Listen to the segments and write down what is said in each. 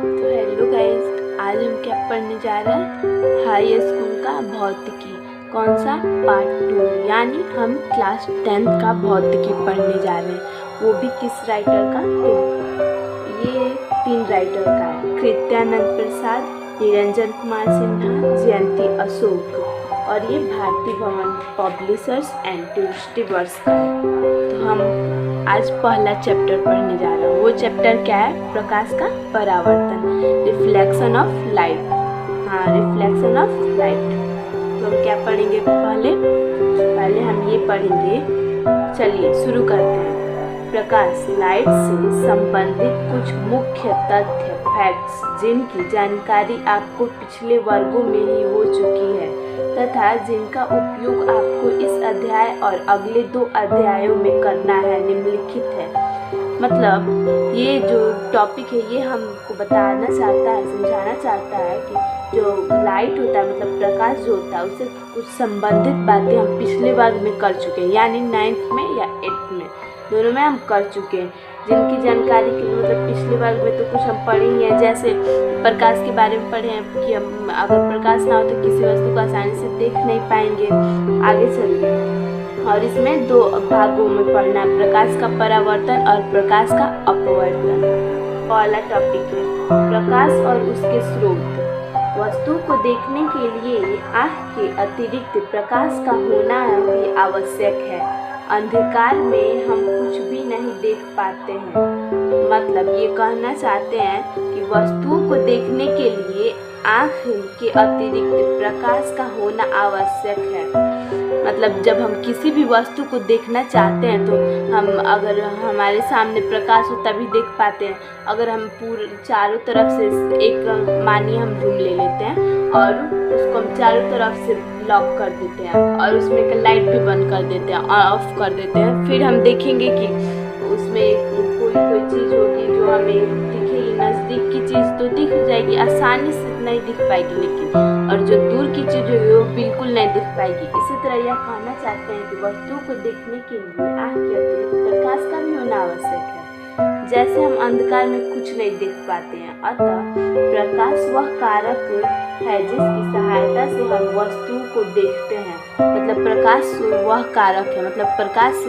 तो hello guys, आज हम क्या पढ़ने जा रहे हैं? हाई स्कूल का भौतिकी। कौन सा? पार्ट 2। यानी हम क्लास 10th का भौतिकी पढ़ने जा रहे हैं। वो भी किस राइटर का? तो ये 3 राइटर का है। कृत्यानंद प्रसाद, निरंजन कुमार सिन्हा, जयंती अशोक। और ये भारती भवन पब्लिशर्स एंड डिस्ट्रीब्यूटर्स का है। तो हम आज पहला चैप्टर पढ़ने जा रहे हैं। वो चैप्टर क्या है? प्रकाश का परावर्तन, reflection of light. Reflection of light. तो हम क्या पढ़ेंगे? पहले हम ये पढ़ेंगे। चलिए शुरू करते हैं। प्रकाश लाइट से संबंधित कुछ मुख्य तथ्य, फैक्ट्स, जिनकी जानकारी आपको पिछले वर्गों में ही हो चुकी है तथा जिनका उपयोग आपको इस अध्याय और अगले 2 अध्यायों में करना है, निम्नलिखित है। मतलब ये जो टॉपिक है ये हमको बताना चाहता है, समझाना चाहता है कि जो लाइट होता है, मतलब प्रकाश जो होता है, उससे कुछ संबंधित बातें हम पिछले वर्ग में कर चुके हैं, यानी 9th में या 8th में, दोनों में हम कर चुके हैं। जिनकी जानकारी के लिए मतलब पिछले वर्ग में तो कुछ हम पढ़े ही हैं, जैसे प्रकाश के बारे में पढ़े हैं कि हम अगर प्रकाश ना हो तो किसी वस्तु को आसानी से देख नहीं पाएंगे। आगे चलिए। और इसमें 2 भागों में पढ़ना है, प्रकाश का परावर्तन और प्रकाश का अपवर्तन। पहला टॉपिक है प्रकाश और उसके स्रोत। वस्तु को देखने के लिए आँख के अतिरिक्त प्रकाश का होना भी आवश्यक है। अंधकार में हम कुछ भी नहीं देख पाते हैं। मतलब ये कहना चाहते हैं कि वस्तुओं को देखने के लिए आँख के अतिरिक्त प्रकाश का होना आवश्यक है। मतलब जब हम किसी भी वस्तु को देखना चाहते हैं तो हम अगर हमारे सामने प्रकाश हो तभी देख पाते हैं। अगर हम पूरे चारों तरफ से एक मानिए हम रूम ले लेते हैं और उसको हम चारों तरफ से लॉक कर देते हैं और उसमें का लाइट भी बंद कर देते हैं और ऑफ कर देते हैं, फिर हम देखेंगे कि उसमें कोई चीज़ होगी जो हमें दिखेगी। नज़दीक की चीज़ तो दिख जाएगी, आसानी से नहीं दिख पाएगी, लेकिन और जो दूर की चीज़ होगी वो बिल्कुल नहीं दिख पाएगी। इसी तरह यह कहना चाहते हैं कि वस्तु को देखने के लिए आँख के अतिरिक्त प्रकाश का भी होना आवश्यक है। जैसे हम अंधकार में कुछ नहीं देख पाते हैं, अतः प्रकाश वह कारक है जिसकी सहायता से हम वस्तुओं को देखते हैं। मतलब प्रकाश वह कारक है, मतलब प्रकाश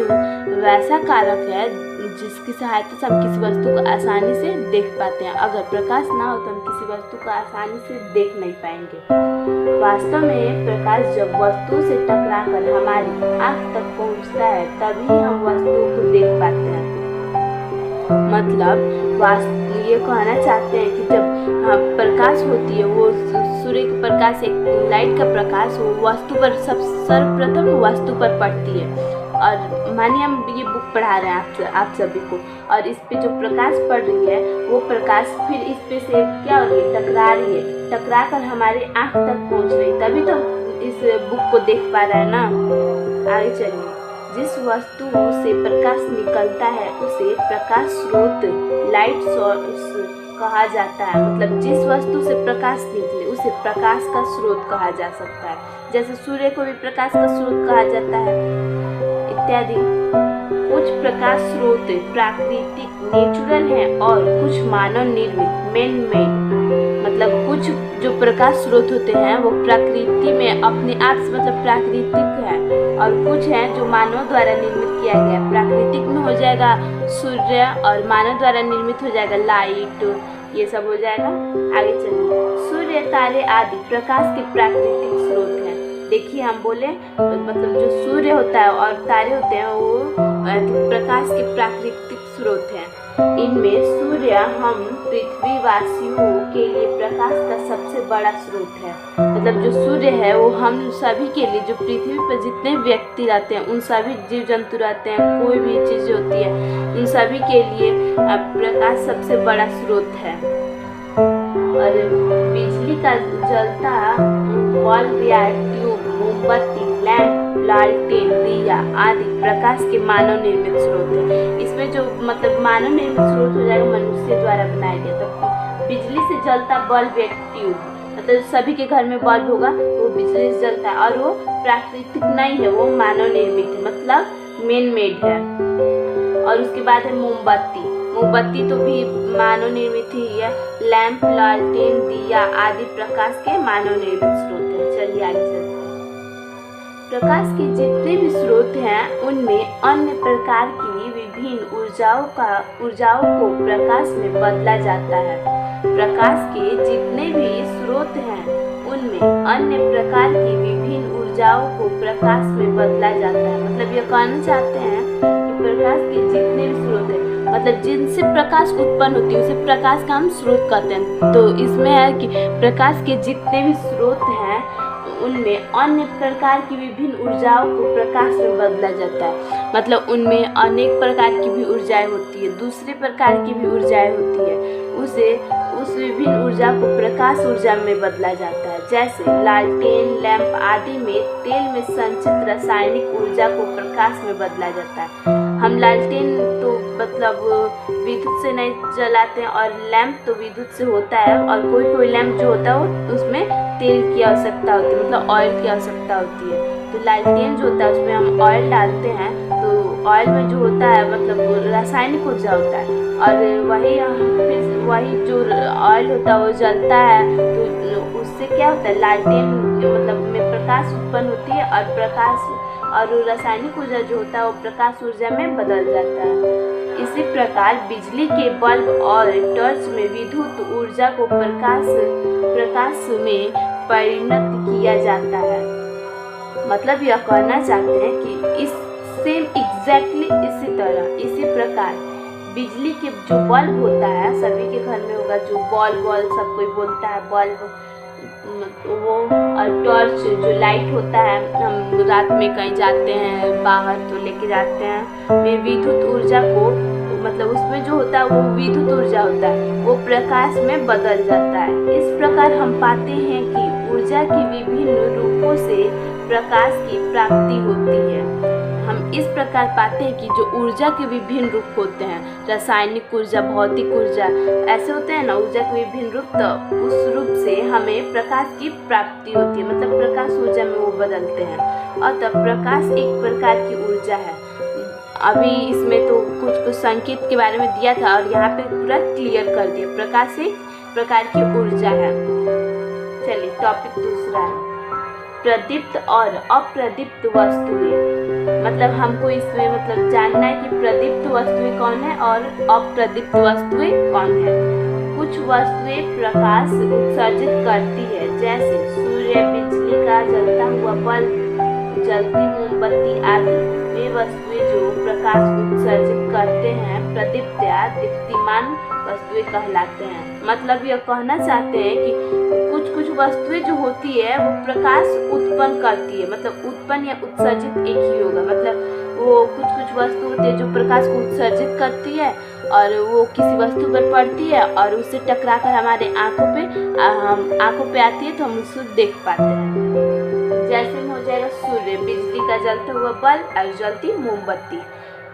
वैसा कारक है जिसकी सहायता से हम किसी वस्तु को आसानी से देख पाते हैं। अगर प्रकाश ना हो तो हम किसी वस्तु को आसानी से देख नहीं पाएंगे। वास्तव में प्रकाश जब वस्तु से टकराकर हमारी आँख तक पहुँचता है तभी हम वस्तुओं को देख पाते हैं। मतलब ये कहना चाहते हैं कि जब प्रकाश होती है, वो सूर्य का प्रकाश, एक लाइट का प्रकाश, वो वस्तु पर सर्वप्रथम वस्तु पर पड़ती है। और मानिए हम ये बुक पढ़ा रहे हैं आप सभी को, और इस पे जो प्रकाश पड़ रही है वो प्रकाश फिर इस पे से क्या हो रही है? टकरा रही है, टकरा कर हमारे आँख तक पहुँच रही, तभी तो इस बुक को देख पा रहे हैं ना। आगे चलिए। जिस वस्तु से प्रकाश निकलता है उसे प्रकाश स्रोत, लाइट सोर्स कहा जाता है। मतलब जिस वस्तु से प्रकाश निकले उसे प्रकाश का स्रोत कहा जा सकता है। जैसे सूर्य को भी प्रकाश का स्रोत कहा जाता है इत्यादि। कुछ प्रकाश स्रोत प्राकृतिक, नेचुरल हैं और कुछ मानव निर्मित, मैन मेड। मतलब कुछ जो प्रकाश स्रोत होते हैं वो प्रकृति में अपने आप से मतलब प्राकृतिक है, और कुछ हैं जो मानव द्वारा निर्मित किया गया। प्राकृतिक में हो जाएगा सूर्य और मानव द्वारा निर्मित हो जाएगा लाइट, ये सब हो जाएगा। आगे चलिए। सूर्य, तारे आदि प्रकाश के प्राकृतिक स्रोत हैं। देखिए हम बोले मतलब जो सूर्य होता है और तारे होते हैं वो प्रकाश के प्राकृतिक स्रोत हैं। इनमें सूर्य हम पृथ्वीवासियों के लिए प्रकाश का सबसे बड़ा स्रोत है। मतलब जो सूर्य है वो हम सभी के लिए, जो पृथ्वी पर जितने व्यक्ति रहते हैं, उन सभी जीव जंतु रहते हैं, कोई भी चीज़ होती है, उन सभी के लिए प्रकाश सबसे बड़ा स्रोत है। और बिजली का जलता बल्ब या ट्यूब, मोमबत्ती, लैंप, लालटेन, दिया आदि प्रकाश के मानव निर्मित स्रोत है। इसमें जो मतलब मानव निर्मित स्रोत हो जाएगा मनुष्य द्वारा बनाया गया। तो बिजली से जलता बल्ब या ट्यूब, मतलब सभी के घर में बल्ब होगा वो बिजली से जलता है, और वो प्राकृतिक नहीं है, वो मानव निर्मित है, मतलब मैन मेड है। और उसके बाद है मोमबत्ती। मोमबत्ती तो भी मानव निर्मित ही है। लैंप, लालटेन, दिया आदि प्रकाश के मानव निर्मित स्रोत हैं। चलिए आगे चलते हैं। प्रकाश के जितने भी स्रोत हैं उनमें अन्य प्रकार की विभिन्न ऊर्जाओं को प्रकाश में बदला जाता है। प्रकाश के जितने भी स्रोत हैं उनमें अन्य प्रकार की विभिन्न ऊर्जाओं को प्रकाश में बदला जाता है। मतलब ये कहना चाहते हैं कि प्रकाश के जितने भी स्रोत हैं, मतलब जिनसे प्रकाश उत्पन्न होती है उसे प्रकाश का हम स्रोत कहते हैं। तो इसमें है कि प्रकाश के जितने भी स्रोत हैं उनमें अन्य प्रकार की विभिन्न ऊर्जाओं को प्रकाश में बदला जाता है। मतलब उनमें अनेक प्रकार की भी ऊर्जाएं होती है, दूसरे प्रकार की भी ऊर्जाएं होती है, उस विभिन्न ऊर्जा को प्रकाश ऊर्जा में बदला जाता है। जैसे लालटेन, लैंप आदि में तेल में संचित रासायनिक ऊर्जा को प्रकाश में बदला जाता है। हम लालटेन तो मतलब विद्युत से नहीं जलाते हैं और लैंप तो विद्युत से होता है, और कोई लैंप जो होता है उसमें तेल की आवश्यकता होती है, मतलब ऑयल की आवश्यकता होती है। तो लालटेन जो होता है उसमें हम ऑयल डालते हैं, तो ऑयल में जो होता है मतलब रासायनिक ऊर्जा होता है, और वही जो ऑयल होता है वो जलता है, तो उससे क्या होता है, लालटेन मतलब में प्रकाश उत्पन्न होती है, और रासायनिक ऊर्जा जो होता है वो प्रकाश ऊर्जा में बदल जाता है। इसी प्रकार बिजली के बल्ब और टॉर्च में विद्युत ऊर्जा को प्रकाश में परिणत किया जाता है। मतलब यह कहना चाहते हैं कि एग्जैक्टली इसी प्रकार बिजली के जो बल्ब होता है, सभी के घर में होगा जो बल्ब सब कोई बोलता है बल्ब, वो और टॉर्च जो लाइट होता है, हम रात में कहीं जाते हैं बाहर तो लेके जाते हैं, वे विद्युत ऊर्जा को मतलब उसमें जो होता है वो विद्युत ऊर्जा होता है, वो प्रकाश में बदल जाता है। इस प्रकार हम पाते हैं कि ऊर्जा के विभिन्न रूपों से प्रकाश की प्राप्ति होती है। हम इस प्रकार पाते हैं कि जो ऊर्जा के विभिन्न रूप होते हैं, रासायनिक ऊर्जा, भौतिक ऊर्जा, ऐसे होते हैं ना ऊर्जा के विभिन्न रूप, तो उस रूप से हमें प्रकाश की प्राप्ति होती है, मतलब प्रकाश ऊर्जा में वो बदलते हैं। और तब प्रकाश एक प्रकार की ऊर्जा है। अभी इसमें तो कुछ संकेत के बारे में दिया था और यहाँ पे पूरा क्लियर कर दिया। प्रकाश एक प्रकार की ऊर्जा है। चलिए टॉपिक दूसरा है प्रदीप्त और अप्रदीप्त वस्तुएं। मतलब हमको इसमें मतलब जानना है कि प्रदीप्त वस्तुएं कौन है और अप्रदीप्त वस्तुएं कौन है। कुछ वस्तुएं प्रकाश उत्सर्जित करती है, जैसे सूर्य, बिजली का जलता हुआ बल्ब, जलती मोमबत्ती आदि। वे वस्तुएं जो प्रकाश उत्सर्जित करते हैं प्रदीप्त या दीप्तिमान वस्तुएं कहलाते हैं। मतलब यह कहना चाहते हैं कि कुछ वस्तुएं जो होती है वो प्रकाश उत्पन्न करती है, मतलब उत्पन्न या उत्सर्जित एक ही होगा। मतलब वो कुछ वस्तु होती है जो प्रकाश को उत्सर्जित करती है और वो किसी वस्तु पर पड़ती है और उससे टकराकर हमारे आंखों पे आती है तो हम उसको देख पाते हैं। जैसे में हो जाएगा सूर्य, बिजली का जलता हुआ बल्ब और जलती मोमबत्ती।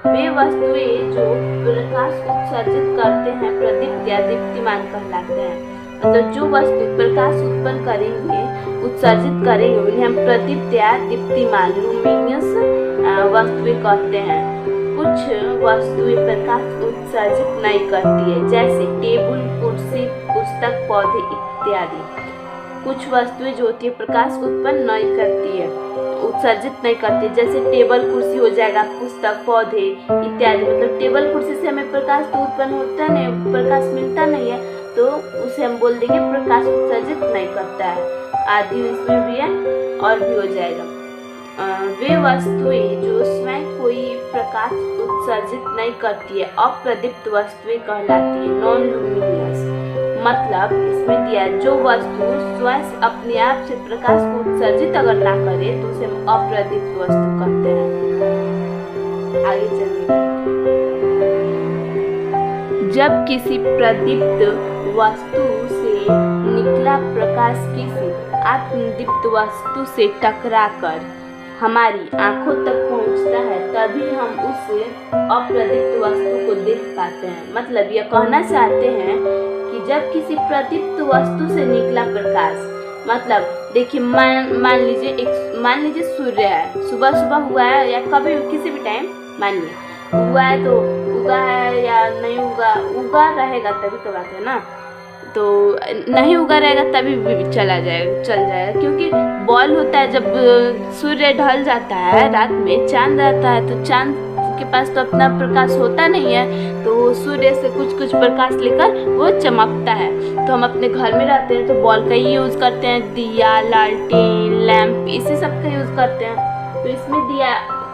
वे वस्तुएं जो प्रकाश उत्सर्जित करते हैं प्रदीप्त या दीप्तिमान कहलाते हैं। मतलब जो वस्तु प्रकाश उत्पन्न करेंगे, उत्सर्जित करेंगे, उन्हें हम प्रदीप्त या दीप्तिमान लुमिनियस वस्तुएं कहते हैं। कुछ वस्तुएं प्रकाश उत्सर्जित नहीं करती है, जैसे टेबल, कुर्सी, पुस्तक, पौधे इत्यादि। कुछ वस्तुएं जो होती है प्रकाश उत्पन्न नहीं करती है, उत्सर्जित नहीं करती है, जैसे टेबल, कुर्सी हो जाएगा, पुस्तक, पौधे इत्यादि। मतलब टेबल, कुर्सी से हमें प्रकाश तो उत्पन्न होता नहीं, प्रकाश मिलता नहीं है, तो उसे हम बोल देंगे प्रकाश उत्सर्जित नहीं करता है। आदि इसमें भी है और भी हो जाएगा। वे वस्तुएं जो स्वयं कोई प्रकाश उत्सर्जित नहीं करती है अप्रदीप्त वस्तुएं कहलाती है, नॉन लुमिनियस। मतलब इसमें दिया जो वस्तु स्वयं अपने आप से प्रकाश को उत्सर्जित अगर ना करे तो उसे हम अप्रदीप्त वस्तु कहते हैं। आगे चलिए। जब किसी प्रदीप्त वस्तु से निकला प्रकाश किसी अप्रदीप्त वस्तु से टकराकर हमारी आंखों तक पहुंचता है, तभी हम उस अप्रदीप्त वस्तु को देख पाते हैं। मतलब यह कहना चाहते हैं कि जब किसी प्रदीप्त वस्तु से निकला प्रकाश, मतलब देखिए मान लीजिए सूर्य है, सुबह हुआ है या कभी किसी भी टाइम मान लीजिए हुआ है तो उगा है या नहीं उगा, उगा रहेगा तभी तो बात है ना। तो नहीं उगा रहेगा तभी भी चल जाएगा, क्योंकि बॉल होता है जब सूर्य ढल जाता है रात में, चांद आता है तो चांद के पास तो अपना प्रकाश होता नहीं है, तो वो सूर्य से कुछ प्रकाश लेकर वो चमकता है। तो हम अपने घर में रहते हैं तो बॉल का ही यूज़ करते हैं, दिया, लालटेन, लैंप, इसी सब का यूज़ करते हैं। तो इसमें दिया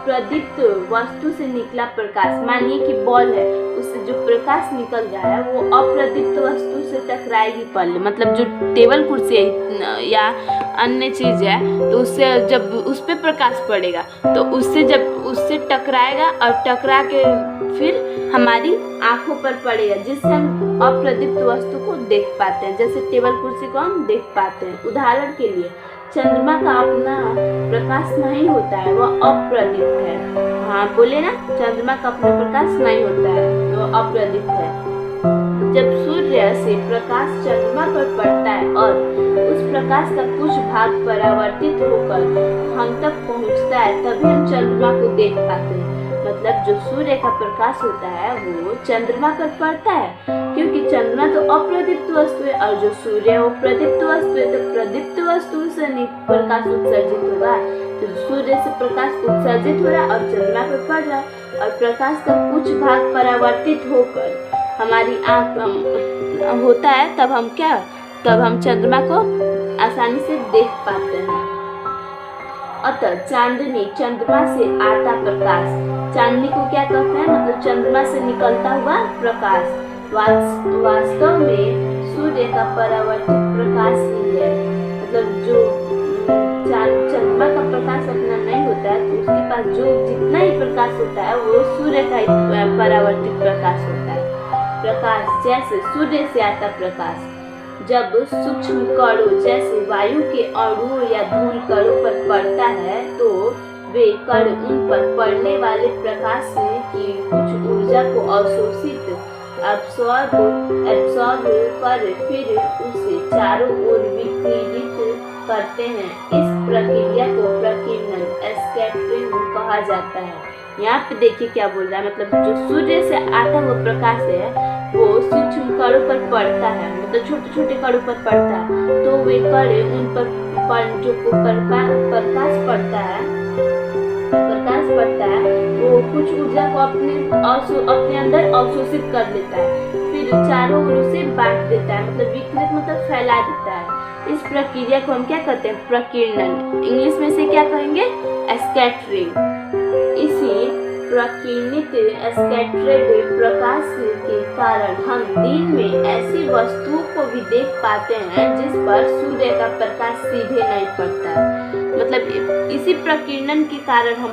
प्रदीप्त वस्तु से निकला प्रकाश, मानिए कि बॉल है, उससे जो प्रकाश निकल रहा है वो अप्रदीप्त वस्तु से टकराएगी पहले, मतलब जो टेबल कुर्सी है या अन्य चीज है तो उससे जब उस पर प्रकाश पड़ेगा तो उससे जब उससे टकराएगा और टकरा के फिर हमारी आंखों पर पड़ेगा, जिससे हम अप्रदीप्त वस्तु को देख पाते हैं। जैसे टेबल कुर्सी को हम देख पाते हैं। उदाहरण के लिए चंद्रमा का अपना प्रकाश नहीं होता है, वह अप्रदीप्त है। हाँ बोले ना, चंद्रमा का अपना प्रकाश नहीं होता है, वह अप्रदीप्त है। जब सूर्य से प्रकाश चंद्रमा पर पड़ता है और उस प्रकाश का कुछ भाग परावर्तित होकर हम तक पहुंचता है, तभी हम चंद्रमा को देख पाते हैं। मतलब जो सूर्य का प्रकाश होता है वो चंद्रमा पर पड़ता है, क्योंकि चंद्रमा तो अप्रदीप्त वस्तु है और जो सूर्य है वो प्रदीप्त वस्तु है, तो प्रदीप्त वस्तु से प्रकाश उत्सर्जित होगा। तो सूर्य से प्रकाश उत्सर्जित हो रहा है और चंद्रमा पर पड़ रहा है और प्रकाश का कुछ भाग परावर्तित होकर हमारी आँख होता है, तब हम चंद्रमा को आसानी से देख पाते हैं। अतः चांदनी चंद्रमा से आता प्रकाश, चांदनी को क्या कहते हैं, मतलब चंद्रमा से निकलता हुआ प्रकाश वास्तव में सूर्य का परावर्तित प्रकाश ही है। मतलब जो चंद्रमा का प्रकाश अपना नहीं होता है तो उसके पास जो जितना ही प्रकाश होता है वो सूर्य का ही परावर्तित प्रकाश होता है। प्रकाश जैसे सूर्य से आता प्रकाश जब सूक्ष्म कणों जैसे वायु के अणुओं या धूल कणों पर पड़ता है तो वे कण उन पर पड़ने वाले प्रकाश की कुछ ऊर्जा को अवशोषित एब्सॉर्ब कर फिर उसे चारों ओर विकिरित करते हैं। इस प्रक्रिया को प्रकीर्णन स्कैटरिंग कहा जाता है। यहाँ पे देखिए क्या बोल रहा है, मतलब जो सूर्य से आता हुआ प्रकाश है वो सूक्ष्म कणों पर पड़ता है, मतलब छोटे छोटे कणों पर पड़ता है, तो वे कण उन पर जो प्रकाश पड़ता है वो कुछ ऊर्जा को अपने अंदर अवशोषित कर लेता है, फिर चारों ओर से बांट देता है, मतलब विकिरित मतलब फैला देता है। इस प्रक्रिया को हम क्या कहते हैं, प्रकीर्णन। इंग्लिश में से क्या कहेंगे, स्कैटरिंग। इसी प्रकीर्णित स्कैटर्ड प्रकाश के कारण हम दिन में ऐसी वस्तुओं को भी देख पाते हैं जिस पर सूर्य का प्रकाश सीधे नहीं पड़ता। मतलब इसी प्रकीर्णन के कारण हम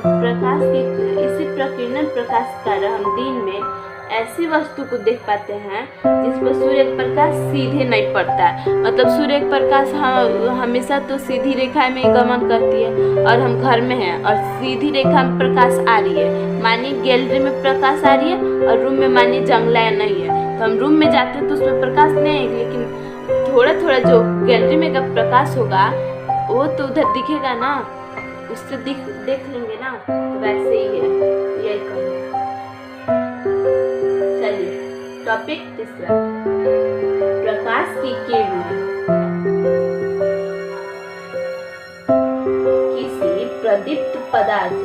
दिन में ऐसी वस्तु को देख पाते हैं जिस पर सूर्य का प्रकाश सीधे नहीं पड़ता है। मतलब सूर्य का प्रकाश हमेशा तो सीधी रेखा में गमन करती है और हम घर में हैं और सीधी रेखा में प्रकाश आ रही है, मानिए गैलरी में प्रकाश आ रही है और रूम में मानिए जंगला नहीं है, तो हम रूम में जाते हैं तो उसमें प्रकाश नहीं है, लेकिन थोड़ा थोड़ा जो गैलरी में का प्रकाश होगा वो तो उधर दिखेगा ना, उससे देख लेंगे ना, तो वैसे ही है, यही कहें। चलिए टॉपिक तीसरा, प्रकाश की किरणें। किसी प्रदीप्त पदार्थ